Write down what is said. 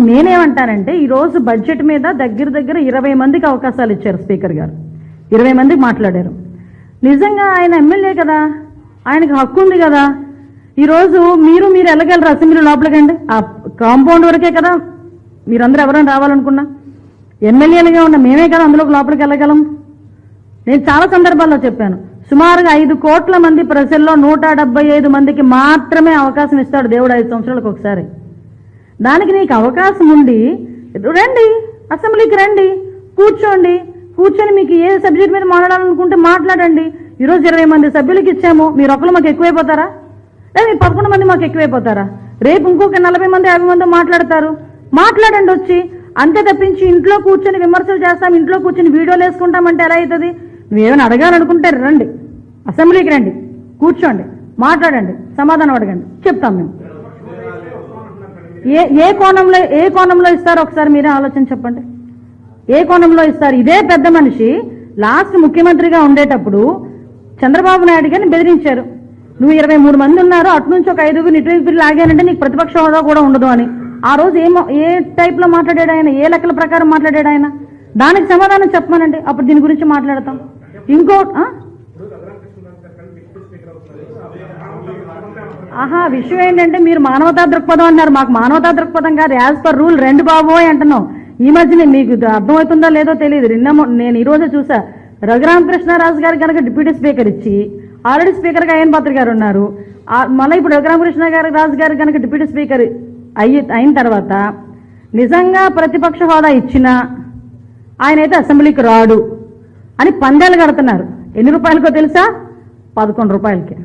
నేనేమంటానంటే ఈరోజు బడ్జెట్ మీద దగ్గర 20 మందికి అవకాశాలు ఇచ్చారు స్పీకర్ గారు. 20 మందికి మాట్లాడారు. నిజంగా ఆయన ఎమ్మెల్యే కదా, ఆయనకు హక్కు ఉంది కదా. ఈరోజు మీరు వెళ్ళగలరు అసెంబ్లీ లోపలికండి, ఆ కాంపౌండ్ వరకే కదా మీరందరూ ఎవరైనా రావాలనుకున్నా. ఎమ్మెల్యేలుగా ఉన్న మేమే కదా అందులోకి లోపలికి వెళ్ళగలం. నేను చాలా సందర్భాల్లో చెప్పాను, సుమారుగా 5 కోట్ల మంది ప్రజల్లో 175 మందికి మాత్రమే అవకాశం ఇస్తాడు దేవుడు 5 సంవత్సరాలకు ఒకసారి. దానికి నీకు అవకాశం ఉండి రండి, అసెంబ్లీకి రండి, కూర్చొని మీకు ఏ సబ్జెక్ట్ మీద మాట్లాడాలనుకుంటే మాట్లాడండి. ఈరోజు 20 మంది సభ్యులకి ఇచ్చాము, మీరు ఒకరు మాకు ఎక్కువైపోతారా? లేదా మీరు 11 మంది మాకు ఎక్కువైపోతారా? రేపు ఇంకొక 40 మంది 50 మంది మాట్లాడండి వచ్చి. అంతే తప్పించి ఇంట్లో కూర్చొని విమర్శలు చేస్తాం, ఇంట్లో కూర్చొని వీడియోలు వేసుకుంటామంటే ఎలా అవుతుంది? నువ్వేమైనా అడగాలనుకుంటే రండి, అసెంబ్లీకి రండి, కూర్చోండి, మాట్లాడండి, సమాధానం అడగండి, చెప్తాం మేము. ఏ కోణంలో ఇస్తారో ఒకసారి మీరే ఆలోచన చెప్పండి. ఏ కోణంలో ఇస్తారు? ఇదే పెద్ద మనిషి లాస్ట్ ముఖ్యమంత్రిగా ఉండేటప్పుడు చంద్రబాబు నాయుడు గారిని బెదిరించారు. నువ్వు 23 మంది ఉన్నారు, అటు నుంచి ఒక 5 ఇటు లాగానంటే నీకు ప్రతిపక్ష హోదా కూడా ఉండదు అని. ఆ రోజు ఏ టైప్ లో మాట్లాడాడు ఆయన? ఏ లెక్కల ప్రకారం మాట్లాడాడు ఆయన? దానికి సమాధానం చెప్పమనండి, అప్పుడు దీని గురించి మాట్లాడతాం. విషయం ఏంటంటే మీరు మానవతా దృక్పథం అన్నారు, మాకు మానవతా దృక్పథం కాదు, యాజ్ పర్ రూల్ 2 బాబోయ్ అంటున్నాం. ఈ మధ్యనే మీకు అర్థమవుతుందో లేదో తెలియదు, నేను ఈ రోజే చూసా, రఘురామకృష్ణరాజు గారు కనుక డిప్యూటీ స్పీకర్ ఇచ్చి ఆల్రెడీ స్పీకర్ గా అయ్యన్ పాత్ర గారు ఉన్నారు, మళ్ళీ ఇప్పుడు రఘురామకృష్ణరాజు గారు కనుక డిప్యూటీ స్పీకర్ అయిన తర్వాత నిజంగా ప్రతిపక్ష హోదా ఇచ్చినా ఆయనైతే అసెంబ్లీకి రాడు అని పందేలు కడుతున్నారు. ఎన్ని రూపాయలకో తెలుసా? 11 రూపాయలకి.